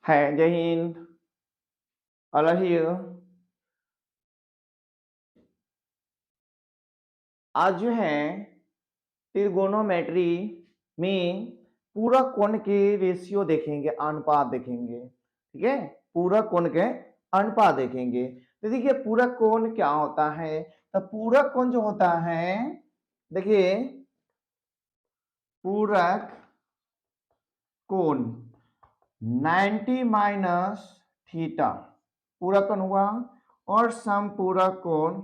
है। जय Hind. All here. आज जो है ट्रिगोनोमेट्री में पूरा कोण के रेशियो देखेंगे, अनुपात देखेंगे। ठीक है, पूरा कोण के अनुपात देखेंगे। तो देखिए पूरा कोण क्या होता है। तो पूरा कोण जो होता है, देखिए पूरक कोण 90 माइनस थीटा पूरा कोण हुआ, और समपूरक कोण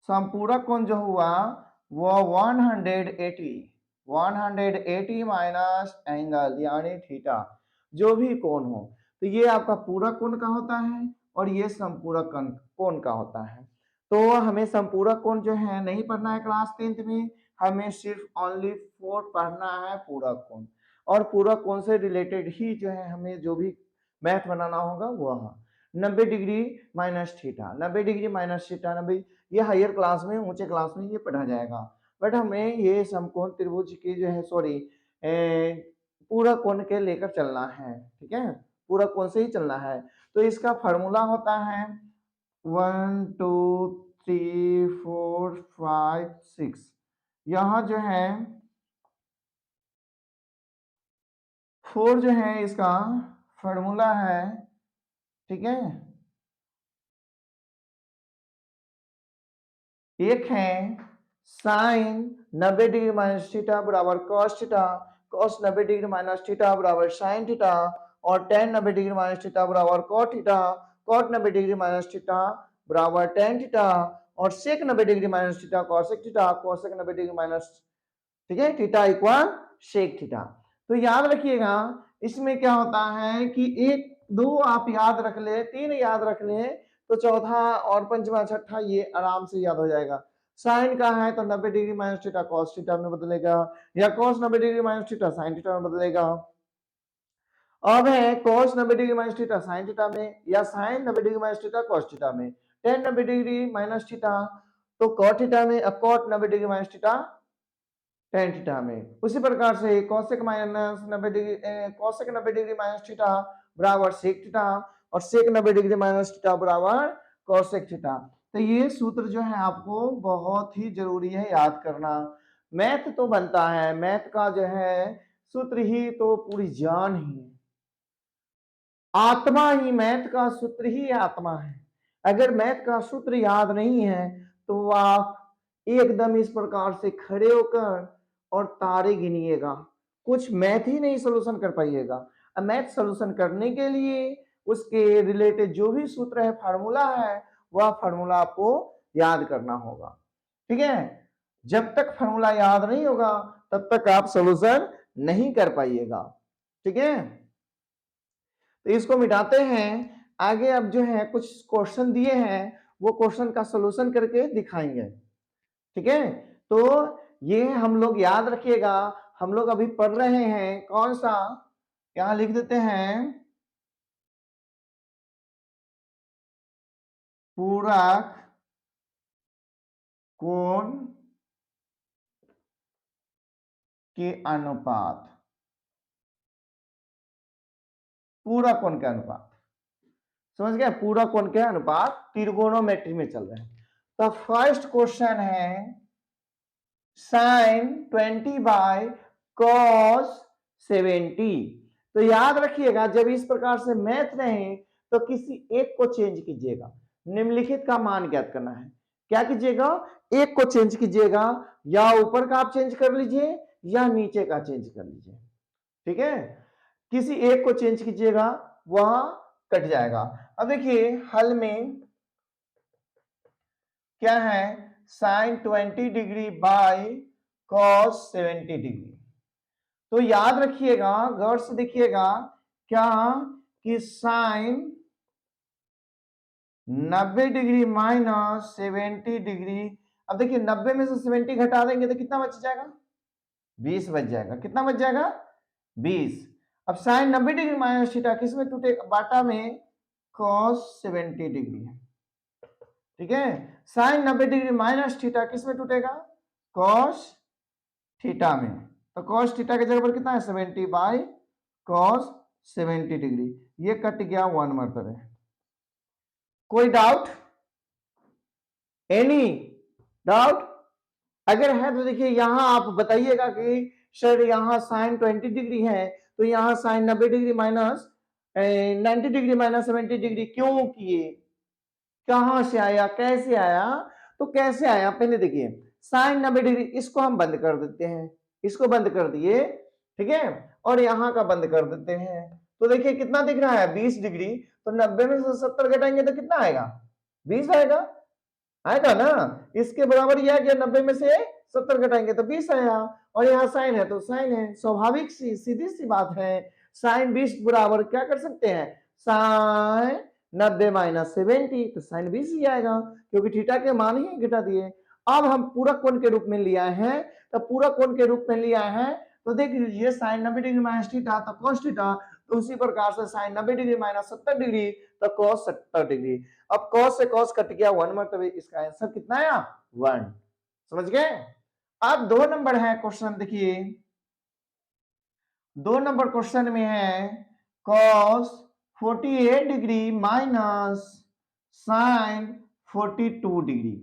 संपूरक कोण जो हुआ वो 180 माइनस एंगल यानी थीटा, जो भी कोण हो। तो ये आपका पूरक कोण का होता है और ये संपूरक कोण का होता है। तो हमें संपूरक कोण जो है नहीं पढ़ना है क्लास 10th में, हमें सिर्फ ओनली 4 पढ़ना है पूरक कोण। और पूरक कोण से रिलेटेड ही जो है हमें जो भी मैथ बनाना होगा वह 90 degree minus theta, 90 degree minus theta 90, ये हायर क्लास में, ऊंचे क्लास में ये पढ़ा जाएगा। बट हमें ये समकोण त्रिभुज की जो है सॉरी पूरा कोण के लेकर चलना है। ठीक है, पूरा कोण से ही चलना है। तो इसका फार्मूला होता है 1 2 3 4 5 6। यहाँ जो है 4 जो है इसका फार्मूला है। ठीक है, एक है साइन 90 डिग्री माइनस थीटा बराबर cos theta, cos 90 degree minus theta बराबर साइन थीटा, और टेन 90 डिग्री माइनस थीटा बराबर cot theta, cot 90 degree minus theta बराबर टेन थीटा, और sec 90 degree minus theta cosec theta, cosec 90 degree minus, ठीक है, theta equal sec theta. तो याद रखिएगा इसमें क्या होता है कि एक दो आप याद रख ले, तीन याद रख ले तो चौथा और पंचमा छठा ये आराम से याद हो जाएगा। साइन का है तो 90 degree minus theta cos theta में बदलेगा, या cos 90 degree minus theta sine theta में बदलेगा। अब है cos 90 degree minus theta sine theta में, या sine 90 degree minus theta cos theta में, टेन 90 डिग्री माइनस थीटा तो कॉट थीटा में, अब cot 90 degree minus theta tan theta में। उसी प्रकार से cosec minus 90 degree cosec 90 degree minus theta बराबर सेक थीटा, और सेक 90 डिग्री माइनस थीटा बराबर कोसेक थीटा। तो ये सूत्र जो है आपको बहुत ही जरूरी है याद करना। मैथ तो बनता है, मैथ का जो है सूत्र ही तो पूरी जान ही है, आत्मा ही मैथ का सूत्र ही आत्मा है। अगर मैथ का सूत्र याद नहीं है तो आप एकदम इस प्रकार से खड़े होकर और तारे गिनिएगा, कुछ मैथ ही नहीं सोल्यूशन कर पाइएगा। अब मैथ सोल्यूशन करने के लिए उसके रिलेटेड जो भी सूत्र है, फार्मूला है, वह फार्मूला आपको याद करना होगा। ठीक है, जब तक फार्मूला याद नहीं होगा तब तक आप सोल्यूशन नहीं कर पाइएगा। ठीक है, तो इसको मिटाते हैं। आगे अब जो है कुछ क्वेश्चन दिए हैं, वो क्वेश्चन का सलूशन करके दिखाएंगे। ठीक है, तो ये हम लोग याद रखिएगा। हम लोग अभी पढ़ रहे हैं कौन सा, यहां लिख देते हैं पूरक कोण के अनुपात, पूरा कोण के अनुपात, समझ गए, पूरा कोण के अनुपात त्रिगोनोमेट्री में चल रहे हैं। तो फर्स्ट क्वेश्चन है साइन 20 बाय कॉस 70। तो याद रखिएगा जब इस प्रकार से मैथ रहे तो किसी एक को चेंज कीजिएगा, निम्नलिखित का मान ज्ञात करना है। क्या कीजिएगा, एक को चेंज कीजिएगा, या ऊपर का आप चेंज कर लीजिए या नीचे का चेंज कर लीजिए। ठीक है, किसी एक को चेंज कीजिएगा, वह कट जाएगा। अब देखिए हल में क्या है, sine 20 degree by cos 70 degree. तो याद रखिएगा, गौर से देखिएगा क्या कि साइन 90 डिग्री माइनस 70 डिग्री। अब देखिए 90 में से 70 घटा देंगे तो कितना बच जाएगा, 20 बच जाएगा। कितना बच जाएगा, 20। अब साइन 90 डिग्री माइनस थीटा किस में टूटे, बाटा में कॉस 70 डिग्री है। ठीक है, साइन 90 डिग्री माइनस थीटा किस में टूटेगा, कॉस थीटा में। तो cos थीटा की जगह पर कितना है 70 बाय cos 70 डिग्री, ये कट गया 1 मरतबे। कोई डाउट? Any doubt? अगर है तो देखिए यहां आप बताइएगा कि सर यहां साइन 20 डिग्री है तो यहां sine 90 degree minus 90 degree minus 70 degree क्यों किए, कहां से आया, कैसे आया? तो कैसे आया पहले देखिए, साइन 90 डिग्री इसको हम बंद कर देते हैं, इसको बंद कर दिए, ठीक है, और यहां का बंद कर देते हैं। तो देखिए कितना दिख रहा है 20 डिग्री, तो 90 में से 70 घटाएंगे तो कितना आएगा, 20 आएगा, आएगा ना। इसके बराबर यह कि 90 में से 70 घटाएंगे तो 20 आया, और यहाँ साइन है तो साइन है, स्वाभाविक सी सीधी सी बात है। साइन 20 बराबर क्या कर सकते हैं, साइन 90 माइनस 70, तो साइन 20 ही आएगा, क्योंकि थीटा के मान ही घटा दिए। अब हम पूरा कोण के रूप में लिया है, तो पूरा कोण के रूप में लिया है, तो देख लीजिए साइन 90 डिग्री माइनस थीटा तो cos थीटा, तो उसी प्रकार से साइन 90 डिग्री माइनस 70 डिग्री तो cos 70 डिग्री। अब cos से cos कट गया 1 मरतबे, इसका आंसर कितना आया 1। समझ गए? अब 2 नंबर है क्वेश्चन, देखिए 2 नंबर क्वेश्चन में है cos 48 degree minus sine 42 degree,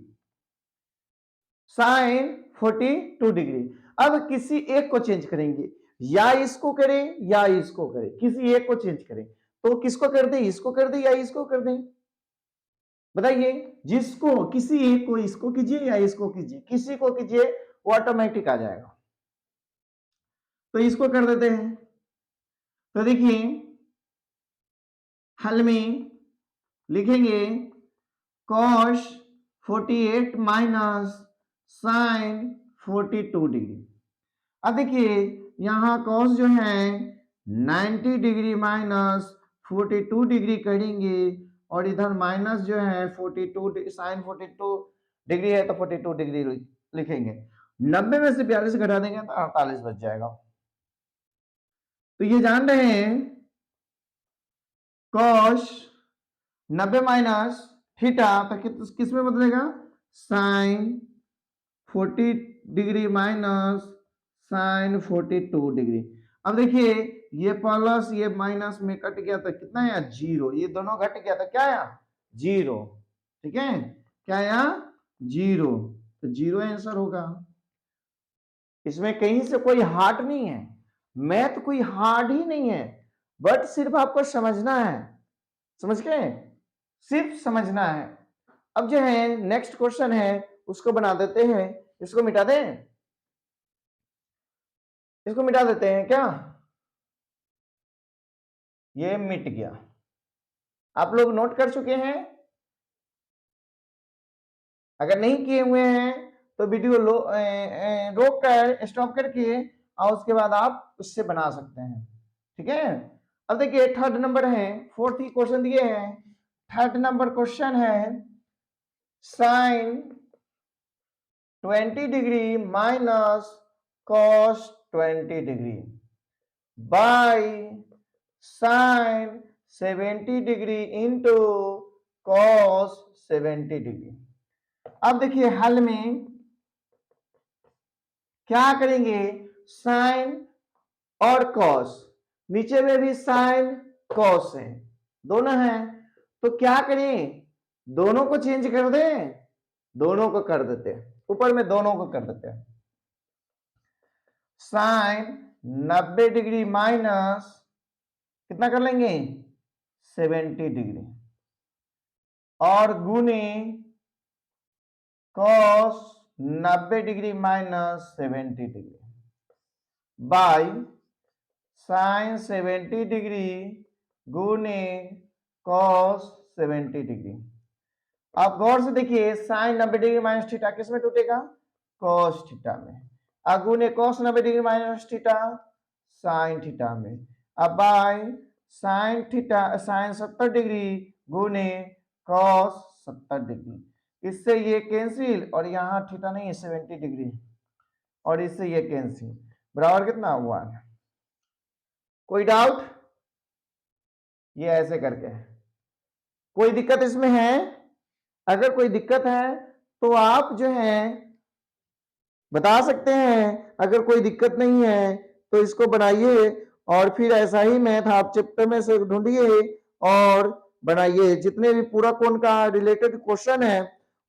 sine 42 degree. अब किसी एक को चेंज करेंगे, या इसको करें या इसको करें, किसी एक को चेंज करें, तो किसको कर दे, इसको कर दे या इसको कर दे, बताइए। जिसको किसी एक को, इसको कीजिए या इसको कीजिए, किसी को कीजिए, वो ऑटोमेटिक आ जाएगा। तो इसको कर देते हैं, तो देखिए हल में लिखेंगे cos 48 माइनस साइन 42 डिग्री। अब देखिए यहां cos जो है 90 डिग्री माइनस 42 डिग्री करेंगे, और इधर माइनस जो है 42 साइन 42 डिग्री है तो 42 डिग्री लिखेंगे। 90 में से 42 घटा देंगे तो 48 बच जाएगा। तो ये जान रहे हैं cos 90 माइनस थीटा तो किस में बदलेगा, sine 40 degree minus sine 42 degree. अब देखिए ये प्लस ये माइनस में कट गया तो कितना आया 0, ये दोनों घट गया तो क्या आया 0, ठीक है, क्या आया 0, तो 0 आंसर होगा। इसमें कहीं से कोई हार्ड नहीं है, मैथ कोई हार्ड ही नहीं है, बट सिर्फ आपको समझना है, समझ गए, सिर्फ समझना है। अब जो है नेक्स्ट क्वेश्चन है उसको बना देते हैं, इसको मिटा दें, इसको मिटा देते हैं क्या, ये मिट गया। आप लोग नोट कर चुके हैं? अगर नहीं किए हुए हैं तो वीडियो रोक कर स्टॉप करके और उसके बाद आप उससे बना सकते हैं, ठीक है। अब देखिए थर्ड नंबर है, फोर्थ ही क्वेश्चन दिए हैं, थर्ड नंबर क्वेश्चन है sine 20 degree minus cos 20 degree by sine 70 degree into cos 70 degree. अब देखिए हल में क्या करेंगे, साइन और कॉस, नीचे में भी साइन कॉस है, दोनों है, तो क्या करें, दोनों को चेंज कर दें, दोनों को कर देते हैं, ऊपर में दोनों को कर देते हैं। साइन 90 डिग्री माइनस कितना कर लेंगे 70 डिग्री, और गुने cos 90 degree minus 70 degree by sine 70 degree गुने cos 70 डिग्री। आप गौर से देखिए साइन 90 डिग्री माइनस थीटा किस में टूटेगा, cos थीटा में, अब गुने cos 90 degree minus theta sine theta में, अब by sine theta sine 70 degree गुने cos 70 डिग्री, इससे ये कैंसिल, और यहाँ थीटा नहीं है 70 डिग्री, और इससे ये कैंसिल, बराबर कितना हुआ, कोई डाउट, ये ऐसे करके है। कोई दिक्कत इसमें है? अगर कोई दिक्कत है तो आप जो है बता सकते हैं। अगर कोई दिक्कत नहीं है तो इसको बनाइए और फिर ऐसा ही मैथ आप चैप्टर में से ढूंढिए और बनाइए। जितने भी पूरा कोण का रिलेटेड क्वेश्चन है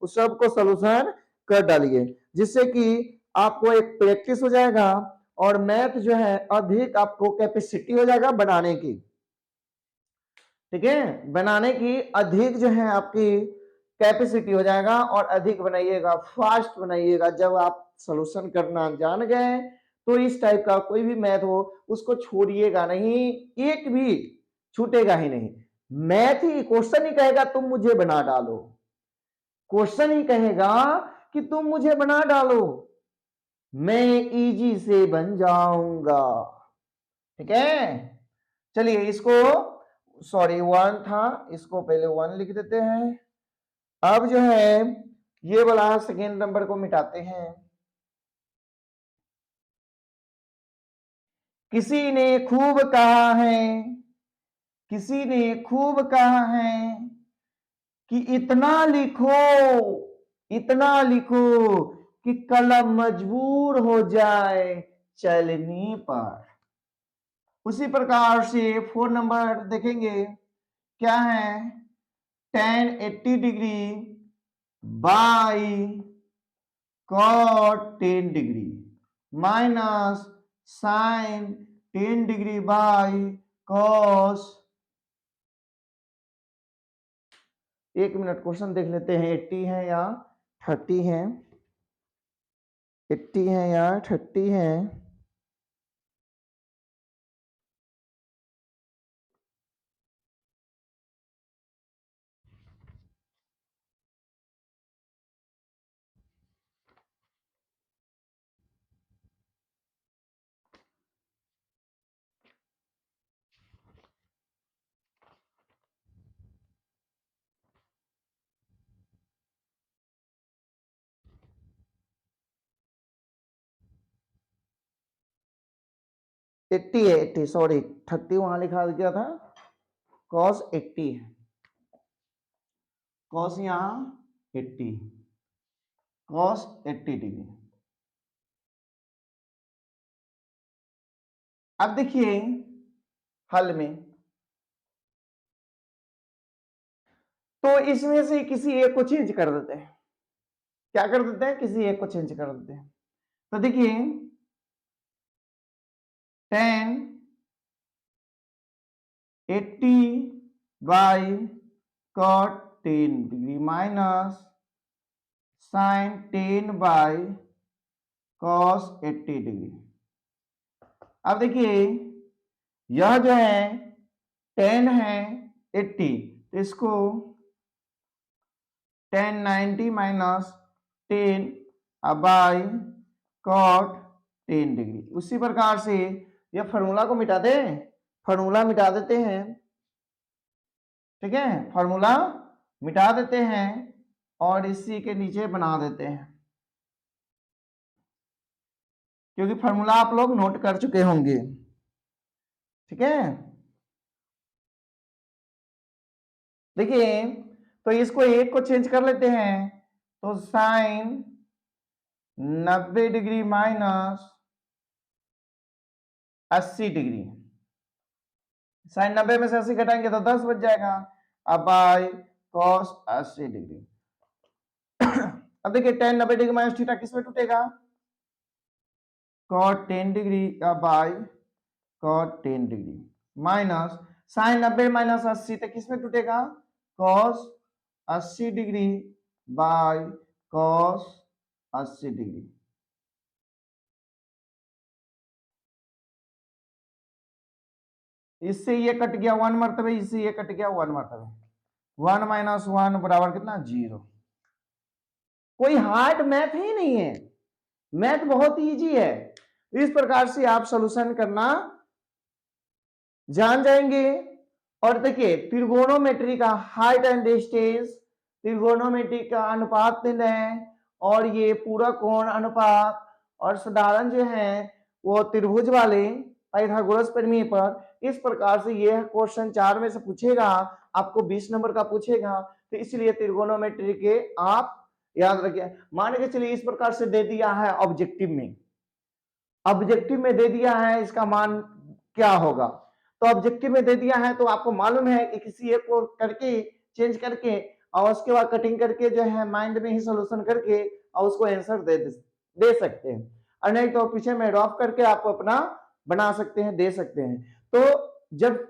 उस सब को सॉल्यूशन कर डालिए, जिससे कि आपको एक प्रैक्टिस हो जाएगा और मैथ जो है अधिक आपको कैपेसिटी हो जाएगा बनाने की। ठीक है, बनाने की अधिक जो है आपकी कैपेसिटी हो जाएगा और अधिक बनाइएगा, फास्ट बनाइएगा। जब आप सॉल्यूशन करना जान गए तो इस टाइप का कोई भी मैथ हो उसको छोड़िएगा नहीं, एक भी छूटेगा ही नहीं। मैथ ही क्वेश्चन ही कहेगा तुम मुझे बना डालो, क्वेश्चन ही कहेगा कि तुम मुझे बना डालो, मैं इजी से बन जाऊंगा। ठीक है, चलिए इसको, सॉरी 1 था, इसको पहले 1 लिख देते हैं। अब जो है ये वाला सेकेंड नंबर को मिटाते हैं। किसी ने खूब कहा है, किसी ने खूब कहा है कि इतना लिखो कि कलम मजबूर हो जाए चलने पर। उसी प्रकार से 4 नंबर देखेंगे, क्या है, tan 80 degree by cot 10 degree minus sin 10 degree by cos। एक मिनट क्वेश्चन देख लेते हैं, 80 है या 30 है, 80 है या 30 है। एट्टी है, 80 सॉरी 30 वहां लिखा गया था, cos 80 है, cos यहाँ 80, cos 80 डिग्री। अब देखिए हल में, तो इसमें से किसी एक को चेंज कर देते हैं। क्या कर देते हैं, किसी एक को चेंज कर देते हैं। तो देखिए tan 80 by cot 10 degree minus sin 10 by cos 80 degree. अब देखिए यह जो है 10 है 80, तो इसको tan 90 minus 10 by cot 10 degree. उसी प्रकार से यह फार्मूला को मिटा दे, फार्मूला मिटा देते हैं। ठीक है, फार्मूला मिटा देते हैं और इसी के नीचे बना देते हैं, क्योंकि फार्मूला आप लोग नोट कर चुके होंगे। ठीक है, देखिए तो इसको एक को चेंज कर लेते हैं, तो sine 90 degree minus 80 degree, sine 90 में से 80 घटाएंगे तो 10 बच जाएगा, अब बाय cos 80 डिग्री। अब देखिए tan 90 डिग्री माइनस थीटा किस में टूटेगा, cot 10 degree by cot 10 degree minus sine 90 minus 80 तो किस में टूटेगा, cos 80 degree by cos 80 degree. इससे ये कट गया 1 मरतबे, इससे ये कट गया 1 मरतबे, 1 माइनस 1 बराबर कितना, 0। कोई हार्ड मैथ ही नहीं है, मैथ बहुत इजी है। इस प्रकार से आप सॉल्यूशन करना जान जाएंगे। और देखिए त्रिगोनोमेट्री का हाइट एंड डिस्टेंस, त्रिगोनोमेट्री का अनुपात निर्णय और ये पूरा कोण अनुपात और साधारण जो है वो त्रिभुज वाले पाइथागोरस प्रमेय पर। इस प्रकार से यह क्वेश्चन 4 में से पूछेगा, आपको 20 नंबर का पूछेगा, तो इसलिए त्रिगोनोमेट्री के आप याद रखिए। मान के चलिए इस प्रकार से दे दिया है ऑब्जेक्टिव में, ऑब्जेक्टिव में दे दिया है इसका मान क्या होगा, तो ऑब्जेक्टिव में दे दिया है तो आपको मालूम है कि किसी एक को करके चेंज करके और उसके बाद कटिंग करके जो है माइंड में ही सॉल्यूशन करके और उसको आंसर दे सकते हैं, और नहीं तो पीछे में ड्रॉप करके आप अपना बना सकते हैं, दे सकते हैं। तो जब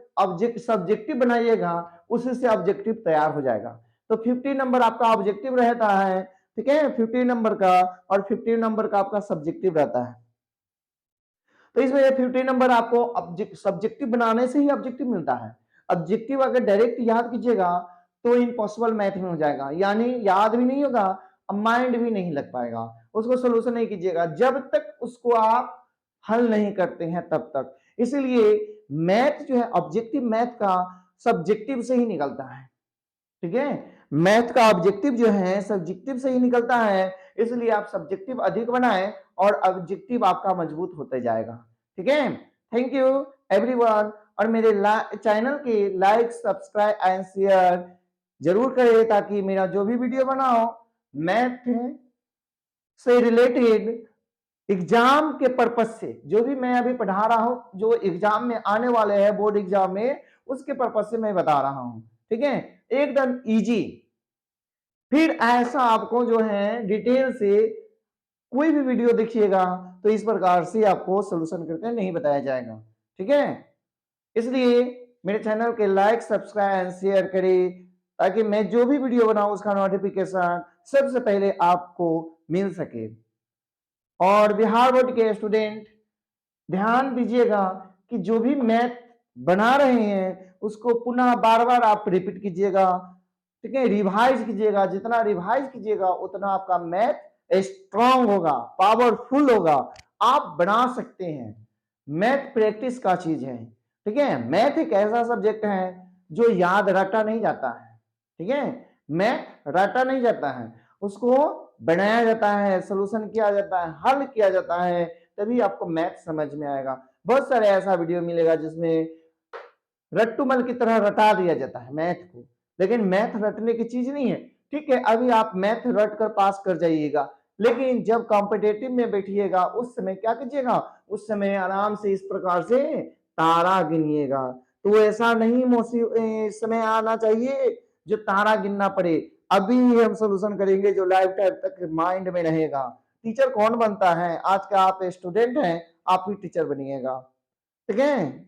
सब्जेक्टिव बनाइएगा उसी से ऑब्जेक्टिव तैयार हो जाएगा। तो 50 नंबर आपका ऑब्जेक्टिव रहता है, ठीक है, 50 नंबर का, और 50 नंबर का आपका सब्जेक्टिव रहता है। तो इसमें 50 नंबर आपको सब्जेक्टिव बनाने से ही ऑब्जेक्टिव मिलता है। ऑब्जेक्टिव अगर डायरेक्ट याद कीजिएगा तो इम्पॉसिबल मैथ में हो जाएगा, यानी याद भी नहीं होगा और माइंड भी नहीं लग पाएगा, उसको सोल्यूशन नहीं कीजिएगा जब तक उसको आप हल नहीं करते हैं तब तक। इसलिए मैथ जो है ऑब्जेक्टिव मैथ का सब्जेक्टिव से ही निकलता है, ठीक है, मैथ का ऑब्जेक्टिव जो है सब्जेक्टिव से ही निकलता है, इसलिए आप सब्जेक्टिव अधिक बनाएं और ऑब्जेक्टिव आपका मजबूत होते जाएगा, ठीक है। थैंक यू एवरीवन, और मेरे चैनल के लाइक सब्सक्राइब एंड शेयर जरूर करें ताकि मेरा जो भी वीडियो बनाओ मैथ से रिलेटेड एग्जाम के पर्पज से, जो भी मैं अभी पढ़ा रहा हूं जो एग्जाम में आने वाले हैं बोर्ड एग्जाम में, उसके पर्पज से मैं बता रहा हूं, ठीक है, एकदम इजी। फिर ऐसा आपको जो है डिटेल से कोई भी वीडियो देखिएगा तो इस प्रकार से आपको सोल्यूशन करके नहीं बताया जाएगा, ठीक है। इसलिए मेरे चैनल के लाइक सब्सक्राइब एंड शेयर करें ताकि मैं जो भी वीडियो बनाऊं उसका नोटिफिकेशन सबसे पहले आपको मिल सके। और बिहार बोर्ड के स्टूडेंट ध्यान दीजिएगा कि जो भी मैथ बना रहे हैं उसको पुनः बार बार आप रिपीट कीजिएगा, ठीक है, रिवाइज कीजिएगा, जितना रिवाइज कीजिएगा उतना आपका मैथ स्ट्रांग होगा, पावरफुल होगा, आप बना सकते हैं। मैथ प्रैक्टिस का चीज है, ठीक है, मैथ एक ऐसा सब्जेक्ट है जो याद रटा नहीं जाता है, ठीक है, मैथ रटा नहीं जाता है, उसको बनाया जाता है, सोल्यूशन किया जाता है, हल किया जाता है, तभी आपको मैथ समझ में आएगा। बहुत सारे ऐसा वीडियो मिलेगा जिसमें रट्टूमल की तरह रटा दिया जाता है मैथ को, लेकिन मैथ रटने की चीज नहीं है, ठीक है, अभी आप मैथ रट कर पास कर जाइएगा, लेकिन जब कॉम्पिटेटिव में बैठिएगा उस समय क्या कीजिएगा, उस समय आराम से इस प्रकार से तारा गिनिएगा। तो ऐसा नहीं समय आना चाहिए जो तारा गिनना पड़े, अभी हम सोल्यूशन करेंगे जो लाइफ टाइम तक माइंड में रहेगा। टीचर कौन बनता है, आज का आप स्टूडेंट हैं, आप ही टीचर बनिएगा, ठीक है।